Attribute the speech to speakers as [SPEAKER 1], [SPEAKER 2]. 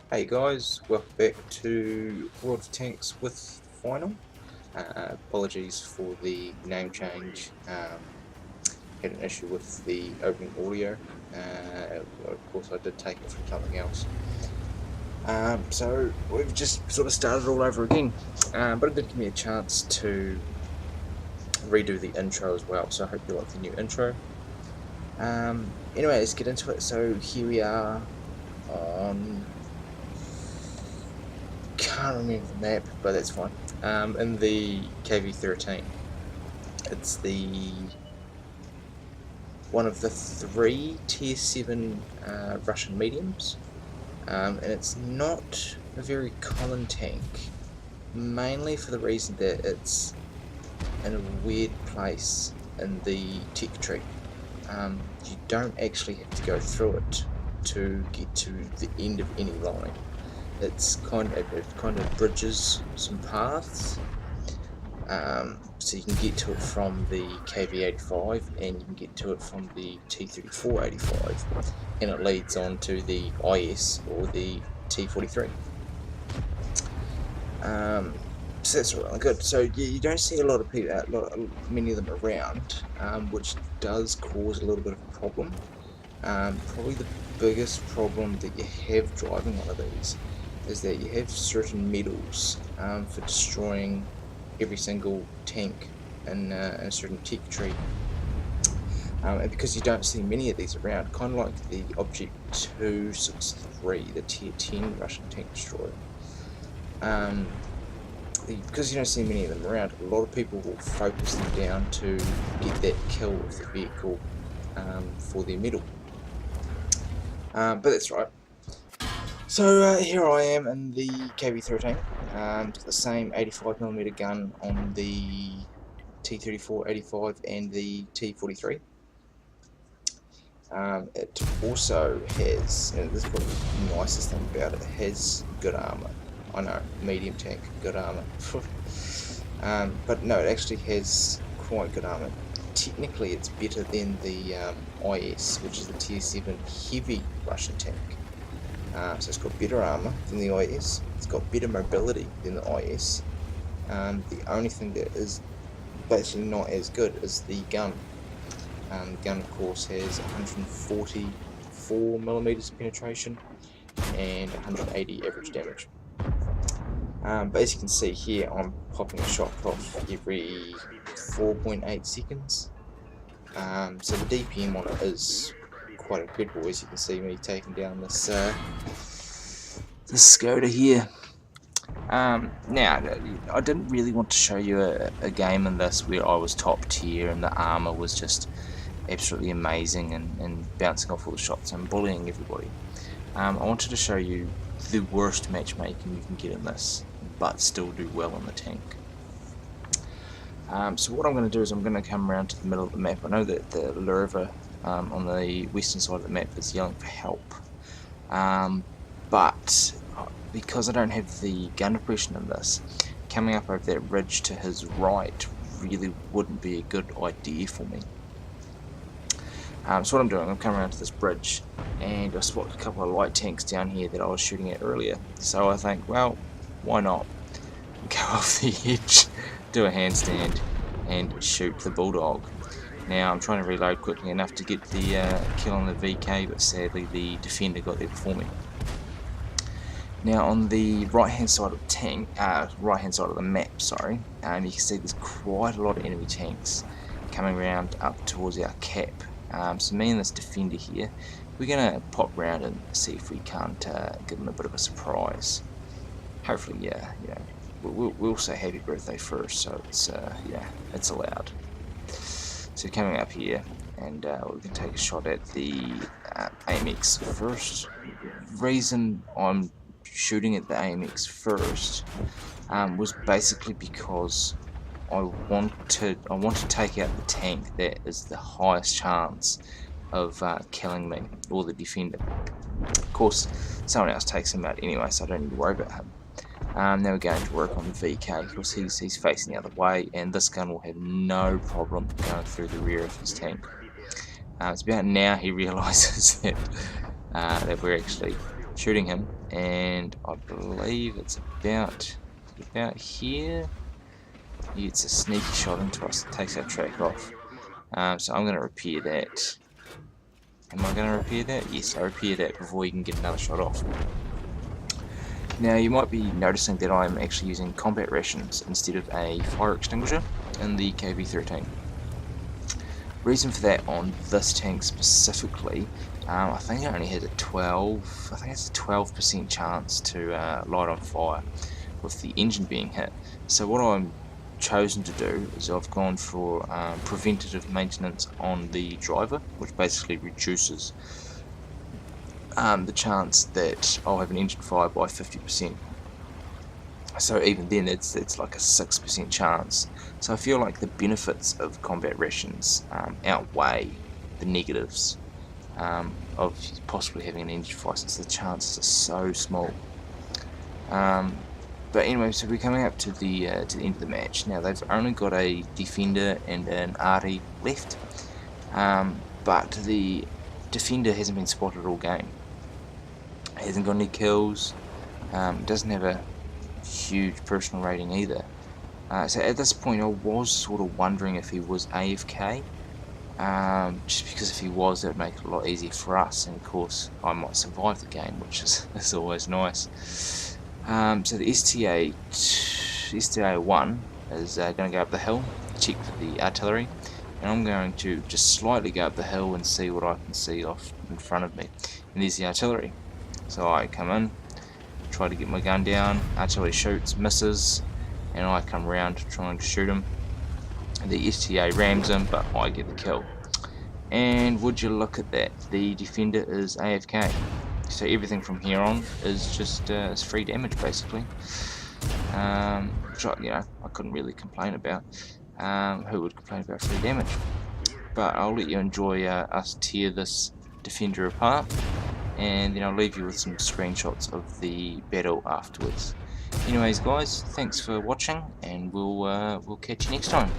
[SPEAKER 1] Hey guys, welcome back to World of Tanks with Final. Apologies for the name change. Had an issue with the opening audio. Of course, I did take it from something else. So we've just sort of started all over again. But it did give me a chance to redo the intro as well. So I hope you like the new intro. Anyway, let's get into it. So here we are on. Can't remember the map, but that's fine. In the KV-13, it's the one of the 3 tier 7 Russian mediums, and it's not a very common tank, mainly for the reason that it's in a weird place in the tech tree. You don't actually have to go through it to get to the end of any line. It kind of bridges some paths, so you can get to it from the KV-85 and you can get to it from the T-34-85, and it leads on to the IS or the T-43. So that's really good. So you don't see a lot of people, many of them around, which does cause a little bit of a problem. Probably the biggest problem that you have driving one of these is that you have certain medals for destroying every single tank in a certain tech tree. And because you don't see many of these around, kind of like the Object 263, the tier 10 Russian tank destroyer, because you don't see many of them around, a lot of people will focus them down to get that kill of the vehicle for their medal. But that's right. So here I am in the KV-13, the same 85mm gun on the T-34-85 and the T-43. It also has, and this is probably the nicest thing about it, it has good armour. I know, medium tank, good armour. But no, it actually has quite good armour. Technically it's better than the IS, which is the tier 7 heavy Russian tank. So it's got better armour than the IS, it's got better mobility than the IS. The only thing that is basically not as good is the gun. The gun of course has 144mm penetration and 180 average damage. But as you can see here, I'm popping a shot off every 4.8 seconds. So the DPM on it is quite incredible, as you can see me taking down this Skoda here. Now, I didn't really want to show you a game in this where I was top tier and the armor was just absolutely amazing and bouncing off all the shots and bullying everybody. I wanted to show you the worst matchmaking you can get in this, but still do well on the tank. So what I'm going to do is I'm going to come around to the middle of the map. I know that the Lurva on the western side of the map is yelling for help, but because I don't have the gun depression in this, coming up over that ridge to his right really wouldn't be a good idea for me. So what I'm doing, I'm coming around to this bridge and I spotted a couple of light tanks down here that I was shooting at earlier. So I think, well, why not go off the edge, do a handstand and shoot the Bulldog. Now I'm trying to reload quickly enough to get the kill on the VK, but sadly the defender got there before me. Now on the right hand side of the tank, right hand side of the map, sorry, you can see there's quite a lot of enemy tanks coming around up towards our cap. So me and this defender here, we're gonna pop around and see if we can't give them a bit of a surprise. Hopefully, yeah, we'll say happy birthday first, so it's it's allowed. So coming up here, and we can take a shot at the AMX first. Reason I'm shooting at the AMX first was basically because I want to take out the tank that is the highest chance of killing me, or the defender. Of course, someone else takes him out anyway, so I don't need to worry about him. Now we're going to work on the VK, because he's facing the other way, and this gun will have no problem going through the rear of his tank. It's about now he realises that that we're actually shooting him, and I believe it's about here. He gets a sneaky shot into us, takes our track off. So I'm going to repair that. Am I going to repair that? Yes, I repair that before he can get another shot off. Now you might be noticing that I'm actually using combat rations instead of a fire extinguisher in the KV-13. Reason for that on this tank specifically, I think it only has a 12% chance to light on fire with the engine being hit. So what I'm chosen to do is I've gone for preventative maintenance on the driver, which basically reduces the chance that I'll have an engine fire by 50%. So even then it's like a 6% chance. So I feel like the benefits of combat rations outweigh the negatives of possibly having an engine fire, since the chances are so small. But anyway, so we're coming up to the end of the match. Now they've only got a defender and an RD left, but the defender hasn't been spotted all game. Hasn't got any kills. Doesn't have a huge personal rating either. So at this point, I was sort of wondering if he was AFK. Just because if he was, that would make it a lot easier for us, and of course I might survive the game, which is always nice. So the STA-1 is going to go up the hill, check for the artillery, and I'm going to just slightly go up the hill and see what I can see off in front of me. And there's the artillery. So I come in, try to get my gun down, artillery shoots, misses, and I come round trying to shoot him. The STA rams him, but I get the kill. And would you look at that, the defender is AFK. So everything from here on is just is free damage basically. Which I couldn't really complain about. Who would complain about free damage? But I'll let you enjoy us tear this defender apart, and then I'll leave you with some screenshots of the battle afterwards. Anyways guys, thanks for watching, and we'll catch you next time.